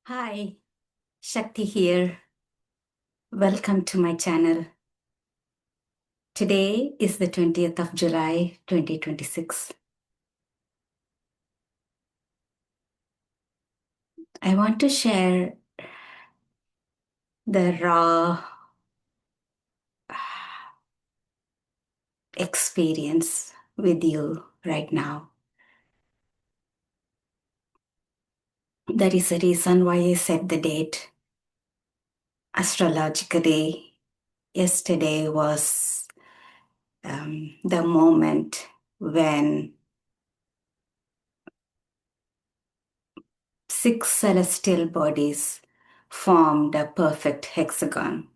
Hi, Shakti here. Welcome to my channel. Today is the 20th of July, 2026. I want to share the raw experience with you right now. There is a reason why I set the date. Astrologically, yesterday was the moment when six celestial bodies formed a perfect hexagon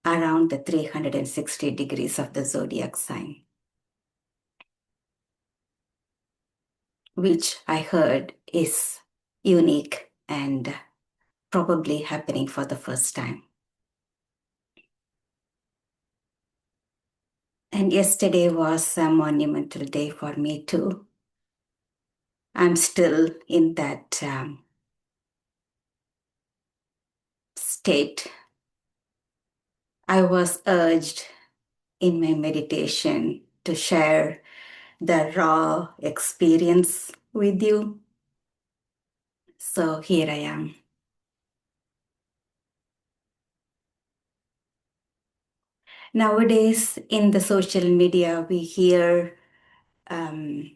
around the 360 degrees of the zodiac sign, which I heard is unique and probably happening for the first time. And yesterday was a monumental day for me too. I'm still in that state. I was urged in my meditation to share the raw experience with you. So here I am. Nowadays, in the social media, we hear um,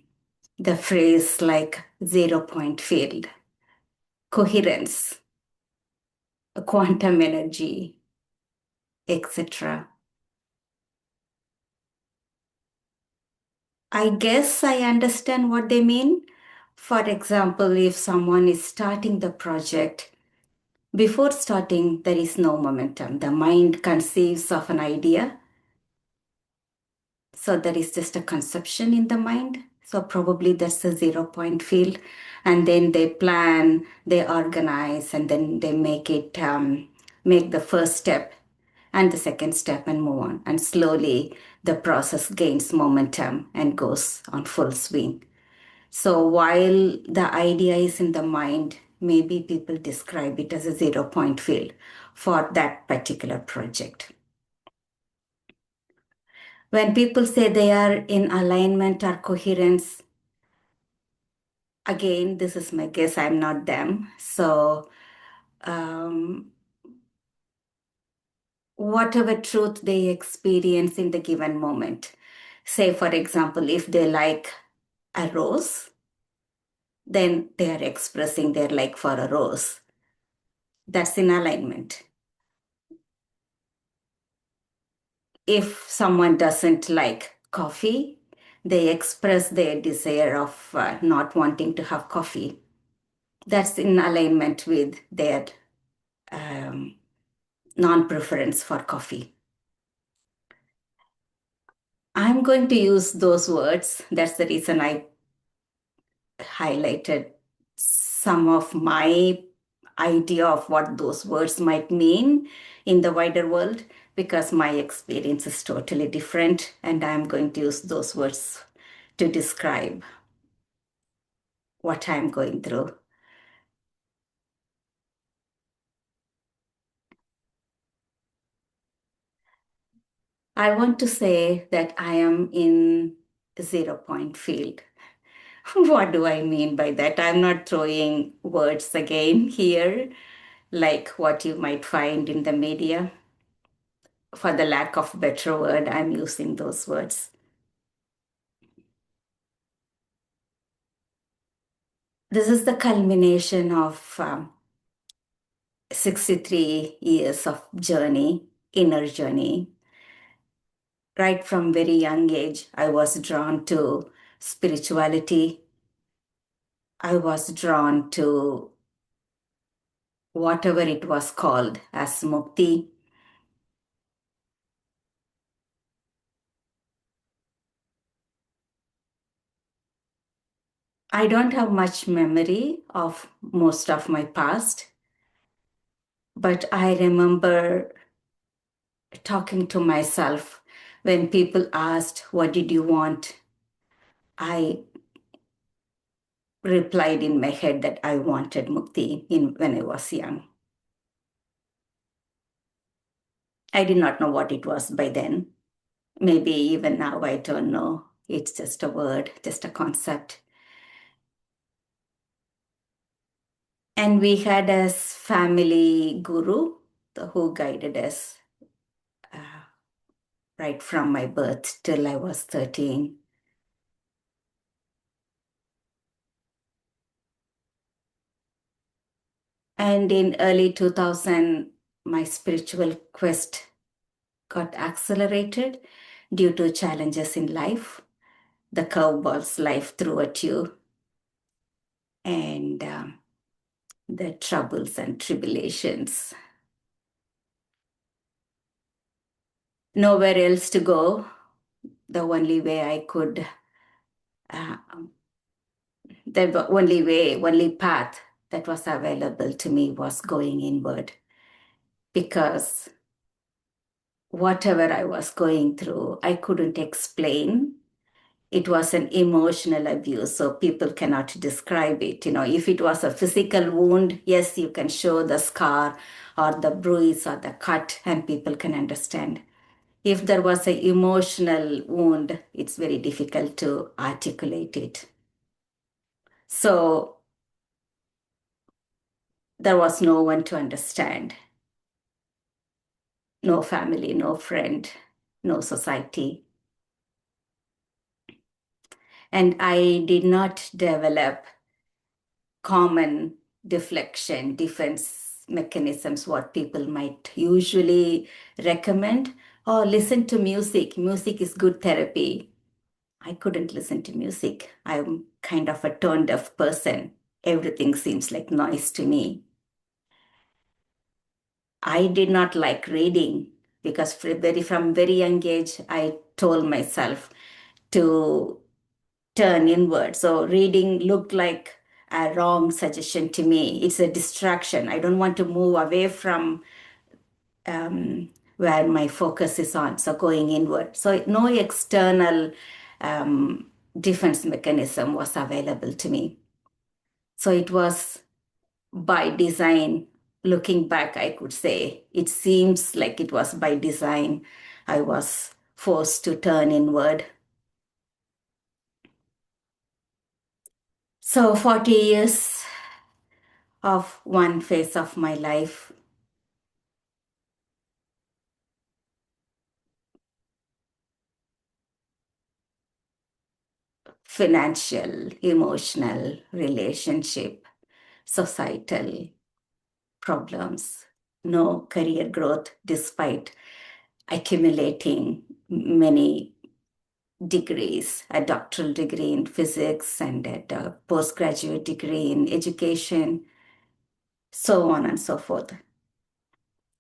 the phrase like 0 point field, coherence, quantum energy, etc. I guess I understand what they mean. For example, if someone is starting the project, before starting, there is no momentum. The mind conceives of an idea. So there is just a conception in the mind. So probably that's a 0 point field. And then they plan, they organize, and then they make the first step and the second step and move on. And slowly the process gains momentum and goes on full swing. So while the idea is in the mind, maybe people describe it as a 0 point field for that particular project. When people say they are in alignment or coherence, again, this is my guess, I'm not them. So, um, whatever truth they experience in the given moment, say, for example, if they like a rose, then they are expressing their like for a rose. That's in alignment. If someone doesn't like coffee, they express their desire of not wanting to have coffee. That's in alignment with their um, non preference for coffee. I'm going to use those words. That's the reason I highlighted some of my idea of what those words might mean in the wider world, because my experience is totally different, and I'm going to use those words to describe what I'm going through. I want to say that I am in 0 point field. What do I mean by that? I'm not throwing words again here, like what you might find in the media. For the lack of better word, I'm using those words. This is the culmination of 63 years of journey, inner journey. Right from very young age, I was drawn to spirituality. I was drawn to whatever it was called as mukti. I don't have much memory of most of my past, but I remember talking to myself when people asked, "What did you want?" I replied in my head that I wanted mukti when I was young. I did not know what it was by then. Maybe even now I don't know. It's just a word, just a concept. And we had a family guru who guided us uh, right from my birth till I was 13. And in early 2000, my spiritual quest got accelerated due to challenges in life, the curveballs life threw at you, and the troubles and tribulations. Nowhere else to go. The only way I could, uh, the only way, only path that was available to me was going inward, because whatever I was going through, I couldn't explain. It was an emotional abuse, so people cannot describe it. If it was a physical wound, yes, you can show the scar or the bruise or the cut, and people can understand. If there was an emotional wound, it's very difficult to articulate it. So there was no one to understand, no family, no friend, no society. And I did not develop common defense mechanisms, what people might usually recommend. Or listen to music. Music is good therapy. I couldn't listen to music. I'm kind of a tone deaf person. Everything seems like noise to me. I did not like reading because from very young age, I told myself to turn inward. So reading looked like a wrong suggestion to me. It's a distraction. I don't want to move away from where my focus is on. So going inward. So no external um, defense mechanism was available to me. So it was by design. Looking back, I could say it seems like it was by design. I was forced to turn inward. So 40 years of one phase of my life, financial, emotional, relationship, societal problems, no career growth despite accumulating many degrees, a doctoral degree in physics and a postgraduate degree in education, so on and so forth.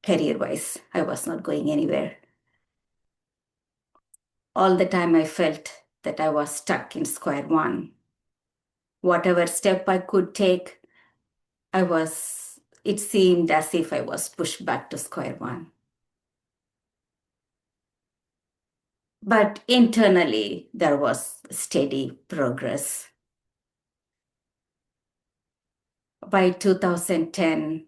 Career wise, I was not going anywhere. All the time I felt that I was stuck in square one. Whatever step I could take, it seemed as if I was pushed back to square one. But internally, there was steady progress. By 2010,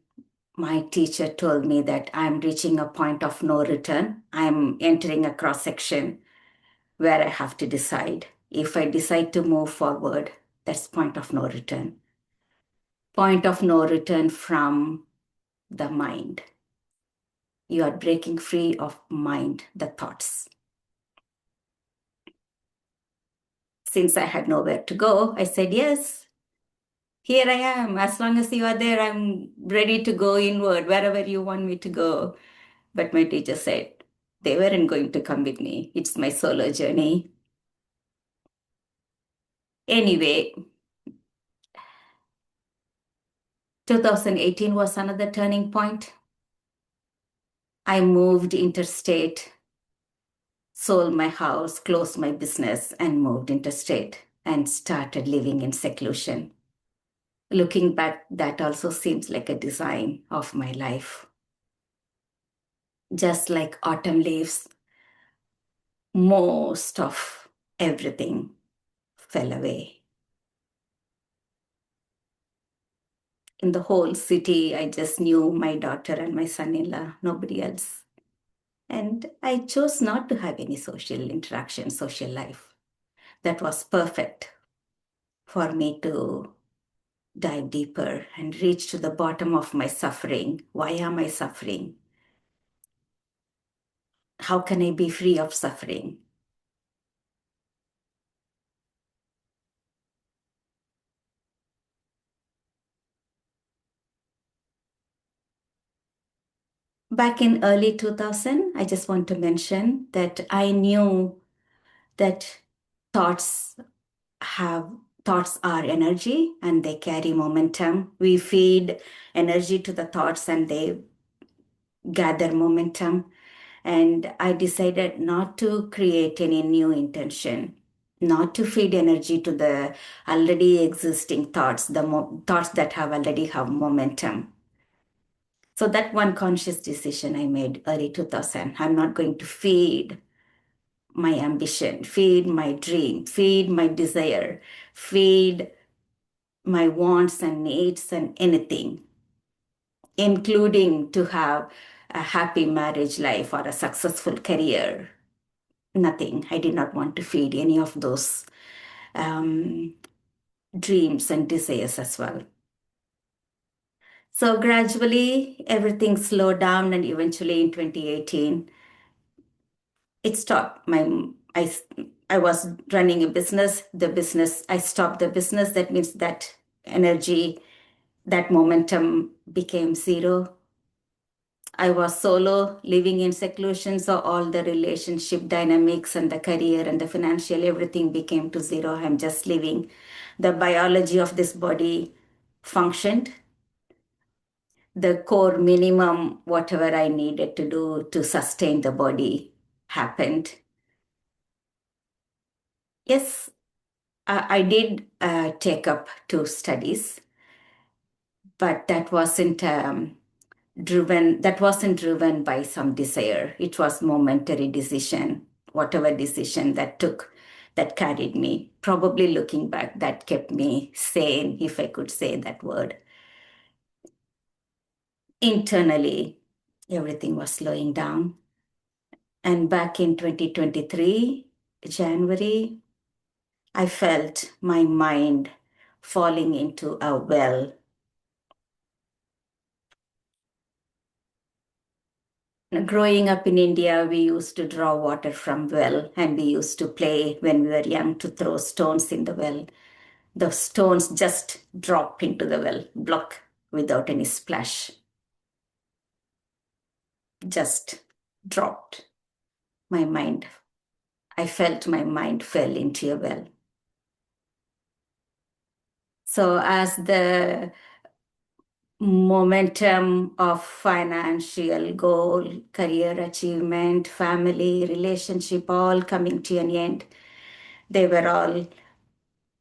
my teacher told me that I'm reaching a point of no return. I'm entering a cross section where I have to decide. If I decide to move forward, that's point of no return. Point of no return from the mind. You are breaking free of mind, the thoughts. Since I had nowhere to go, I said, yes, here I am. As long as you are there, I'm ready to go inward, wherever you want me to go. But my teacher said they weren't going to come with me. It's my solo journey. Anyway, 2018 was another turning point. I moved interstate, sold my house, closed my business, and moved interstate and started living in seclusion. Looking back, that also seems like a design of my life. Just like autumn leaves, most of everything fell away. In the whole city, I just knew my daughter and my son-in-law, nobody else. And I chose not to have any social interaction, social life. That was perfect for me to dive deeper and reach to the bottom of my suffering. Why am I suffering? How can I be free of suffering? Back in early 2000, I just want to mention that I knew that thoughts have thoughts are energy and they carry momentum. We feed energy to the thoughts and they gather momentum. And I decided not to create any new intention, not to feed energy to the already existing thoughts, the thoughts that have already have momentum. So that one conscious decision I made early 2000. I'm not going to feed my ambition, feed my dream, feed my desire, feed my wants and needs and anything, including to have a happy marriage life or a successful career. Nothing. I did not want to feed any of those um, dreams and desires as well. So gradually, everything slowed down, and eventually in 2018, it stopped. I was running a business. The business, I stopped the business. That means that energy, that momentum became zero. I was solo, living in seclusion, so all the relationship dynamics and the career and the financial, everything became to zero. I'm just living. The biology of this body functioned. The core minimum, whatever I needed to do to sustain the body, happened. Yes, I did take up two studies, but that wasn't driven by some desire. It was momentary decision, whatever decision that carried me. Probably looking back, that kept me sane, if I could say that word. Internally, everything was slowing down. And back in 2023, January, I felt my mind falling into a well. Growing up in India, we used to draw water from well and we used to play when we were young to throw stones in the well. The stones just drop into the well, block without any splash, just dropped. My mind, I felt my mind fell into a well. So as the momentum of financial goal, career achievement, family, relationship, all coming to an end, they were all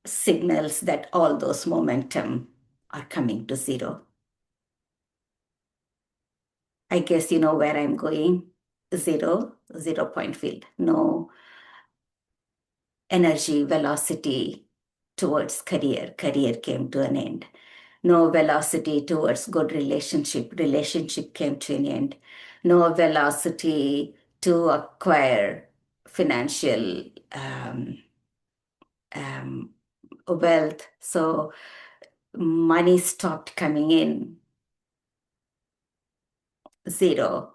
signals that all those momentum are coming to zero. I guess you know where I'm going. Zero point field. No energy, velocity towards career. Career came to an end. No velocity towards good relationship. Relationship came to an end. No velocity to acquire financial um, wealth. So money stopped coming in. Zero,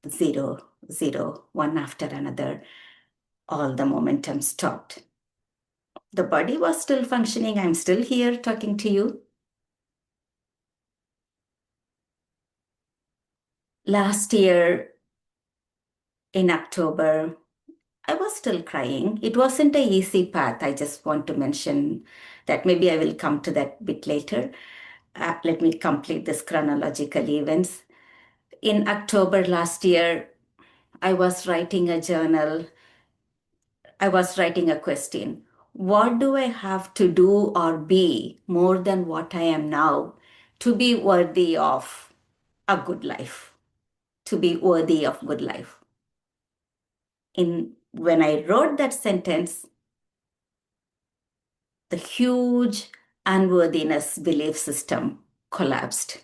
zero, zero, one after another. All the momentum stopped. The body was still functioning. I'm still here talking to you. Last year in October, I was still crying. It wasn't an easy path. I just want to mention that maybe I will come to that bit later. Let me complete this chronological events. In October last year, I was writing a journal. I was writing a question. What do I have to do or be more than what I am now to be worthy of a good life? To be worthy of good life. When I wrote that sentence, the huge unworthiness belief system collapsed.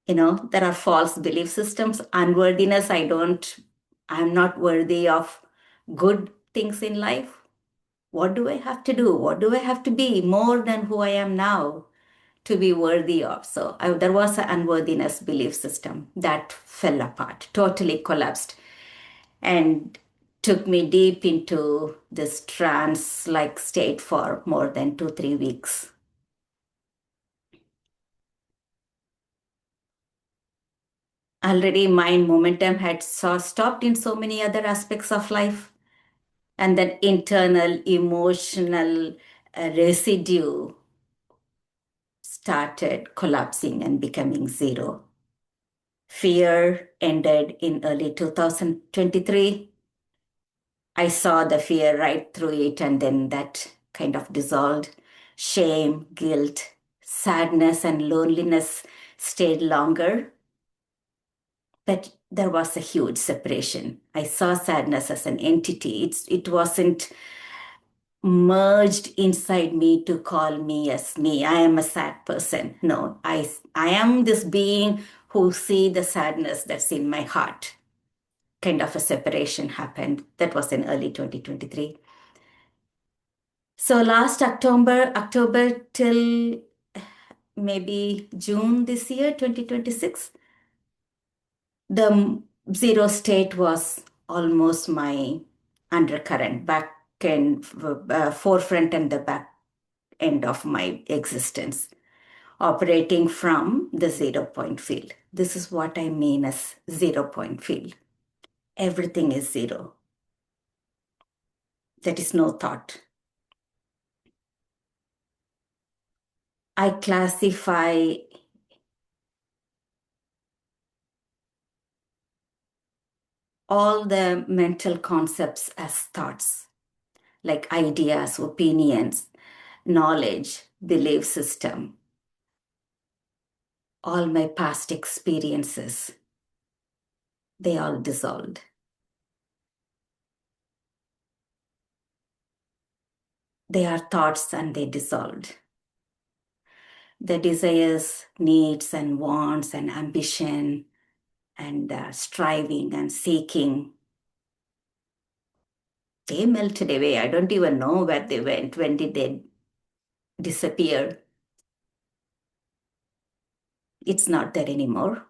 There are false belief systems, unworthiness. I'm not worthy of good things in life. What do I have to do? What do I have to be more than who I am now to be worthy of? So there was an unworthiness belief system that fell apart, totally collapsed, and took me deep into this trance like state for more than 2, 3 weeks. Already mind momentum had stopped in so many other aspects of life, and that internal emotional residue started collapsing and becoming zero. Fear ended in early 2023. I saw the fear right through it, and then that kind of dissolved. Shame, guilt, sadness, and loneliness stayed longer, but there was a huge separation. I saw sadness as an entity. It wasn't merged inside me to call me as me. I am a sad person. No, I am this being who see the sadness that's in my heart. Kind of a separation happened. That was in early 2023. So last October till maybe June this year, 2026, the zero state was almost my undercurrent, back and forefront and the back end of my existence, operating from the 0 point field. This is what I mean as 0 point field. Everything is zero. There is no thought. I classify all the mental concepts as thoughts, like ideas, opinions, knowledge, belief system, all my past experiences, they all dissolved. They are thoughts and they dissolved. The desires, needs, and wants, and ambition, and striving and seeking, they melted away. I don't even know where they went. When did they disappear? It's not there anymore.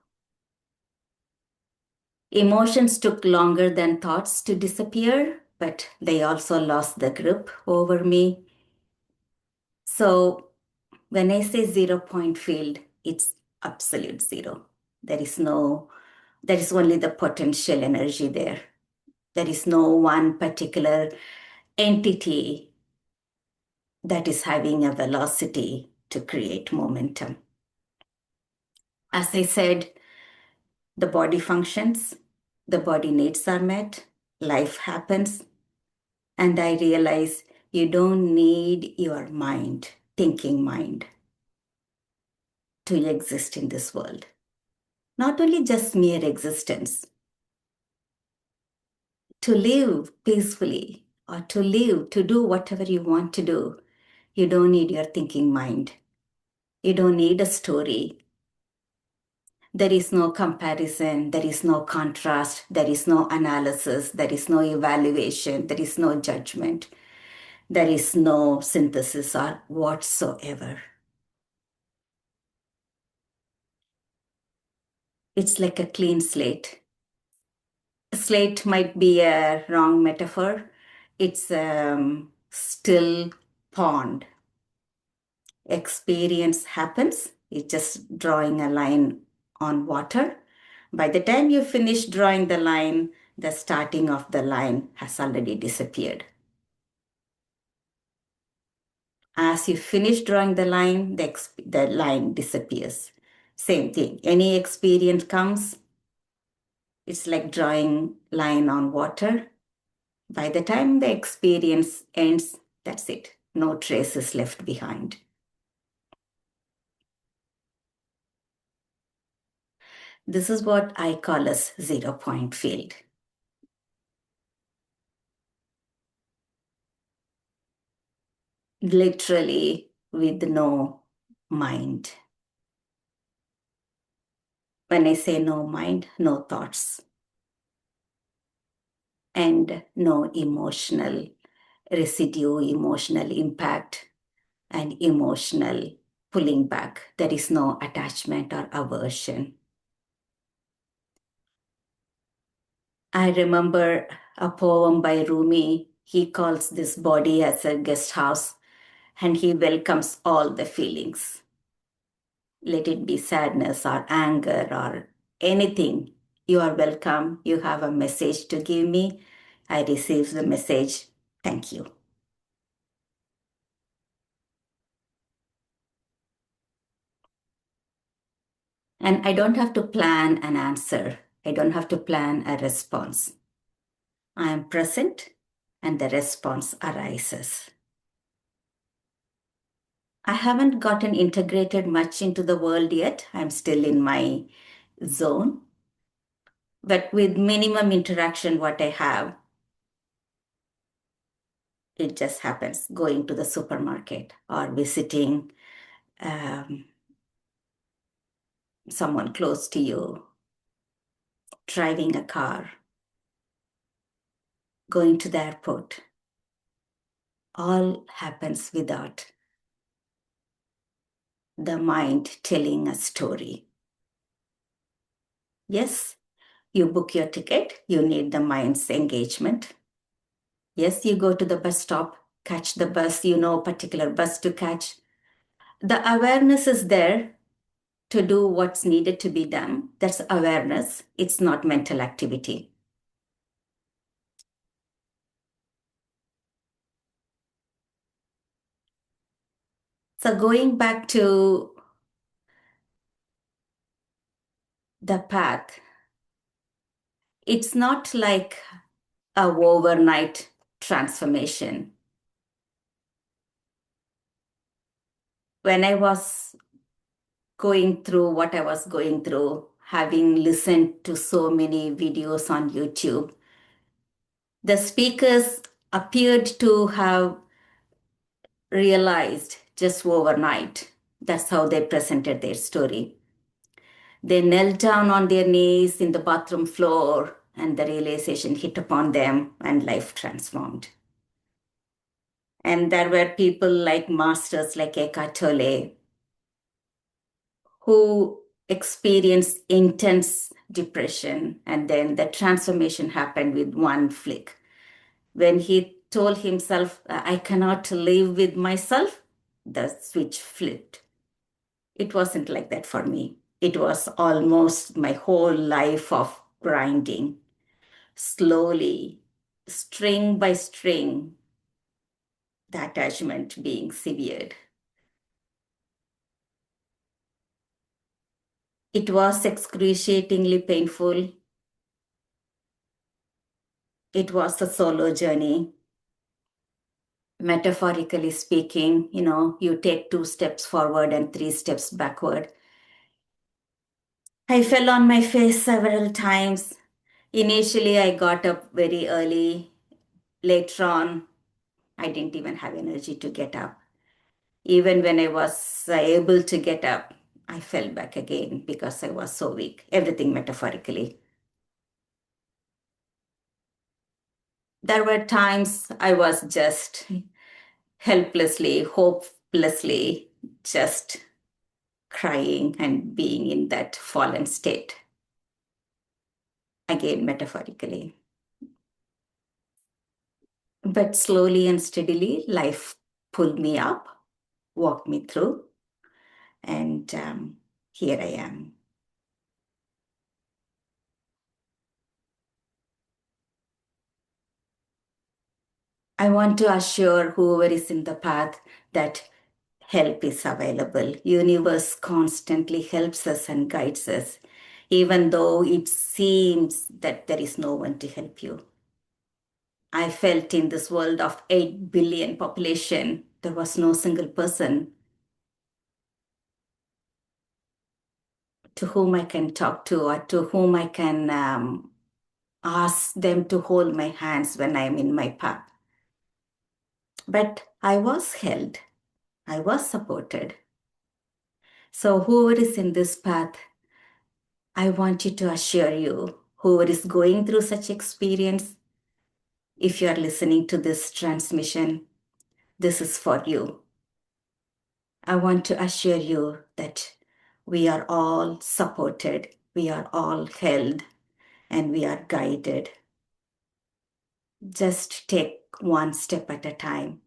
Emotions took longer than thoughts to disappear, but they also lost the grip over me. So when I say 0 point field, it's absolute zero. There is no, there is only the potential energy there. There is no one particular entity that is having a velocity to create momentum. As I said, the body functions, the body needs are met, life happens, and I realize you don't need your mind, thinking mind, to exist in this world. Not only just mere existence, to live peacefully or to do whatever you want to do, you don't need your thinking mind. You don't need a story. There is no comparison, there is no contrast, there is no analysis, there is no evaluation, there is no judgment, there is no synthesis or whatsoever. It's like a clean slate. Slate might be a wrong metaphor. It's still pond. Experience happens. It's just drawing a line on water. By the time you finish drawing the line, the starting of the line has already disappeared. As you finish drawing the line, the line disappears. Same thing. Any experience comes, it's like drawing line on water. By the time the experience ends, that's it. No trace is left behind. This is what I call as 0 point field. Literally with no mind. When I say no mind, no thoughts and no emotional residue, emotional impact, and emotional pulling back. There is no attachment or aversion. I remember a poem by Rumi. He calls this body as a guest house and he welcomes all the feelings. Let it be sadness or anger or anything. You are welcome. You have a message to give me. I receive the message. Thank you. And I don't have to plan an answer. I don't have to plan a response. I am present and the response arises. I haven't gotten integrated much into the world yet. I'm still in my zone. But with minimum interaction, what I have, it just happens going to the supermarket or visiting someone close to you, driving a car, going to the airport. All happens without the mind telling a story. Yes, you book your ticket, you need the mind's engagement. Yes, you go to the bus stop, catch the bus, you know a particular bus to catch. The awareness is there to do what's needed to be done. That's awareness. It's not mental activity. So going back to the path, it's not like a overnight transformation. When I was going through what I was going through, having listened to so many videos on YouTube, the speakers appeared to have realized just overnight. That's how they presented their story. They knelt down on their knees in the bathroom floor, and the realization hit upon them, and life transformed. And there were people like masters like Eckhart Tolle who experienced intense depression, and then the transformation happened with one flick. When he told himself, I cannot live with myself, the switch flipped. It wasn't like that for me. It was almost my whole life of grinding, slowly, string by string, the attachment being severed. It was excruciatingly painful. It was a solo journey. Metaphorically speaking, you take 2 steps forward and 3 steps backward. I fell on my face several times. Initially, I got up very early. Later on, I didn't even have energy to get up. Even when I was able to get up, I fell back again because I was so weak. Everything metaphorically. There were times I was just helplessly, hopelessly, just crying and being in that fallen state. Again, metaphorically. But slowly and steadily, life pulled me up, walked me through, and here I am. I want to assure whoever is in the path that help is available. Universe constantly helps us and guides us, even though it seems that there is no one to help you. I felt in this world of 8 billion population, there was no single person to whom I can talk to or to whom I can ask them to hold my hands when I'm in my path. But I was held, I was supported. So, whoever is in this path, I want you to assure you, whoever is going through such experience, if you are listening to this transmission, this is for you. I want to assure you that we are all supported, we are all held, and we are guided. Just take one step at a time.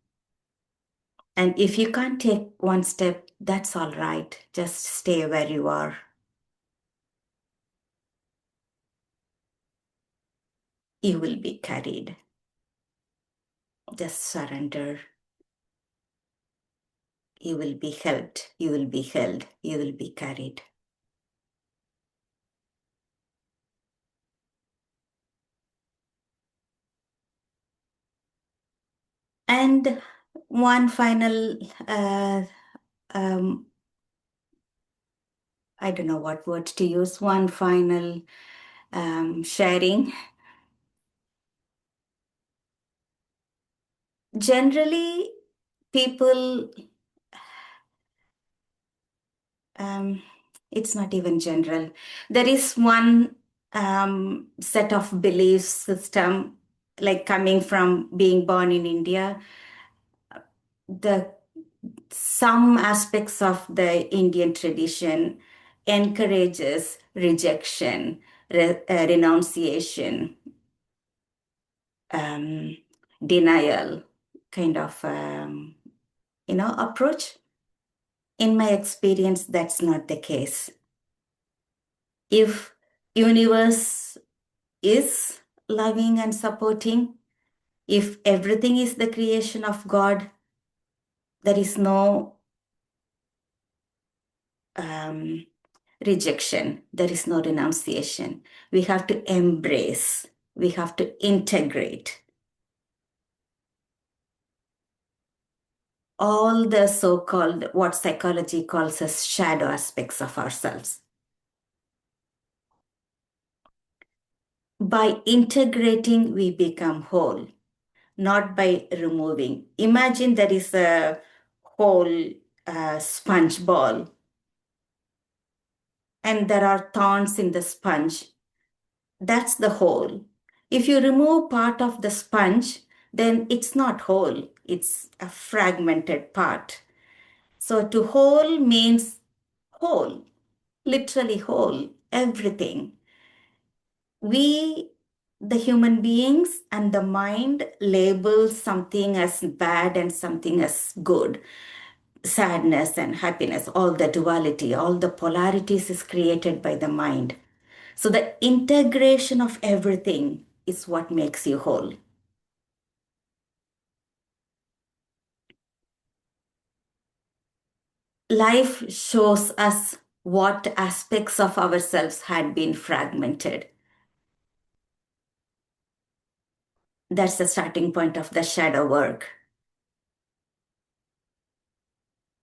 And if you can't take one step, that's all right. Just stay where you are. You will be carried. Just surrender. You will be helped. You will be held. You will be carried. And one final, um, I don't know what words to use, one final sharing. Generally, people, um, it's not even general. There is one set of belief system, like coming from being born in India, the some aspects of the Indian tradition encourages rejection, renunciation, um, denial kind of approach. In my experience, that's not the case. If universe is loving and supporting, if everything is the creation of God, there is no um, rejection, there is no renunciation. We have to embrace, we have to integrate all the so called, what psychology calls as shadow aspects of ourselves. By integrating, we become whole, not by removing. Imagine there is a whole sponge ball and there are thorns in the sponge. That's the whole. If you remove part of the sponge, then it's not whole, it's a fragmented part. So to whole means whole, literally whole, everything. We, the human beings and the mind, label something as bad and something as good. Sadness and happiness, all the duality, all the polarities is created by the mind. So the integration of everything is what makes you whole. Life shows us what aspects of ourselves had been fragmented. That's the starting point of the shadow work.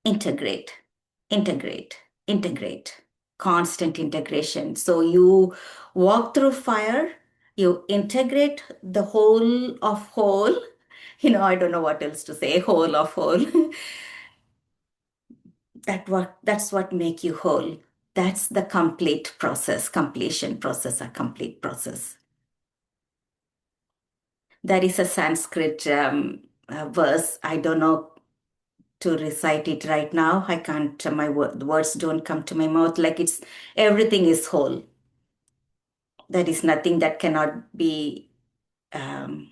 Integrate, integrate, integrate, constant integration. So you walk through fire, you integrate the whole of whole. I don't know what else to say, whole of whole. That's what make you whole. That's the complete process, completion process, a complete process. There is a Sanskrit verse. I don't know to recite it right now. I can't. The words don't come to my mouth. Like it's everything is whole. There is nothing that cannot be um,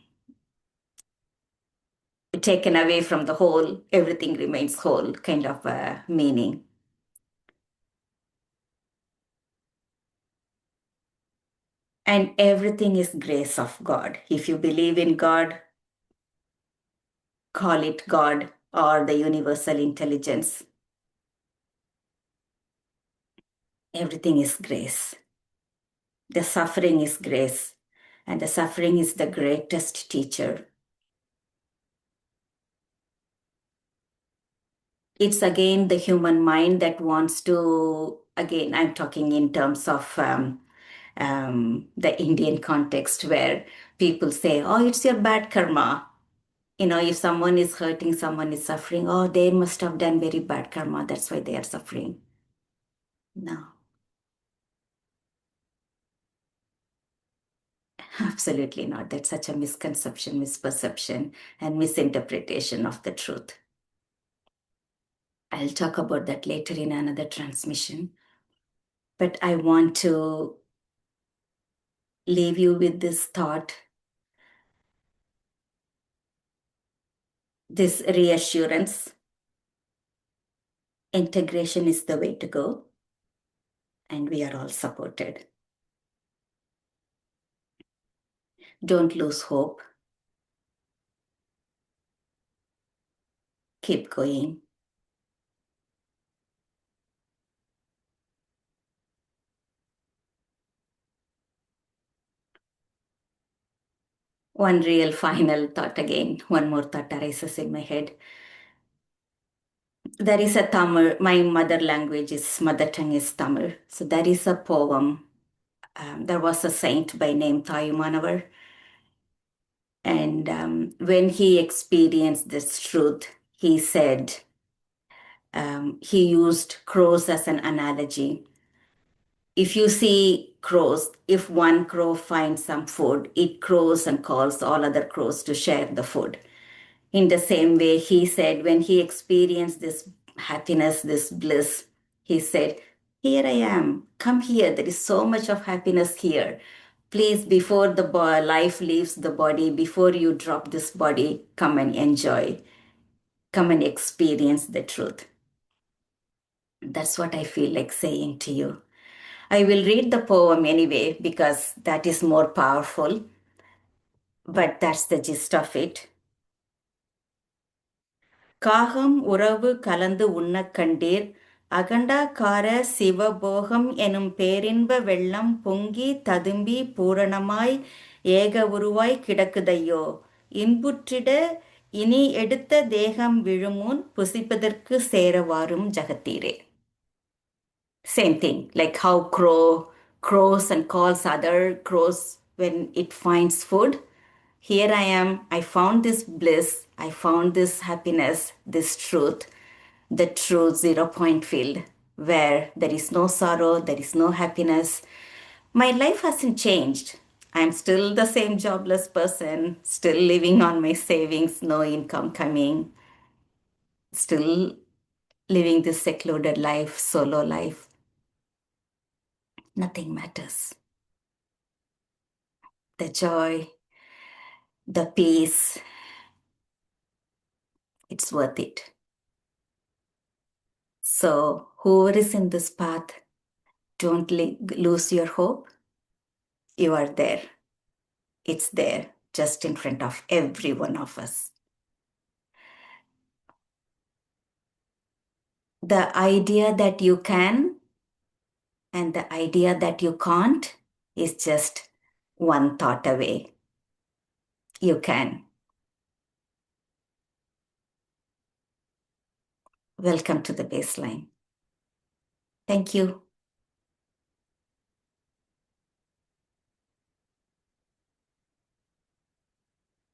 taken away from the whole. Everything remains whole. Kind of meaning. And everything is grace of God. If you believe in God, call it God or the universal intelligence. Everything is grace. The suffering is grace, and the suffering is the greatest teacher. It's again the human mind that wants to, again, I'm talking in terms of the Indian context where people say, oh, it's your bad karma. If someone is hurting, someone is suffering, oh, they must have done very bad karma. That's why they are suffering. No, absolutely not. That's such a misconception, misperception, and misinterpretation of the truth. I'll talk about that later in another transmission. But I want to leave you with this thought, this reassurance. Integration is the way to go, and we are all supported. Don't lose hope. Keep going. One real final thought again. One more thought arises in my head. There is a Tamil, my mother language is, mother tongue is Tamil. So there is a poem. There was a saint by name Thayumanavar. And when he experienced this truth, he said, he used crows as an analogy. If you see crows, if one crow finds some food, it crows and calls all other crows to share the food. In the same way, he said, when he experienced this happiness, this bliss, he said, here I am, come here. There is so much of happiness here. Please, before the life leaves the body, before you drop this body, come and enjoy, come and experience the truth. That's what I feel like saying to you. I will read the poem anyway because that is more powerful, but that's the gist of it. காகம் உறவு கலந்து உண்ணக் கண்டீர் அகண்டாகார சிவபோகம் எனும் பேரின்ப வெள்ளம் பொங்கி ததும்பி பூரணமாய் ஏக உருவாய் கிடக்குதையோ இன்புற்றிட இனி எடுத்த தேகம் விழுமுன் புசிப்பதற்கு சேரவாரும் ஜகத்தீரே. Same thing, like how crow crows and calls other crows when it finds food. Here I am, I found this bliss, I found this happiness, this truth, the true 0 point field where there is no sorrow, there is no happiness. My life hasn't changed. I'm still the same jobless person, still living on my savings, no income coming, still living this secluded life, solo life. Nothing matters. The joy, the peace, it's worth it. So, whoever is in this path, don't lose your hope. You are there. It's there, just in front of every one of us. The idea that you can and the idea that you can't is just one thought away. You can. Welcome to the baseline. Thank you.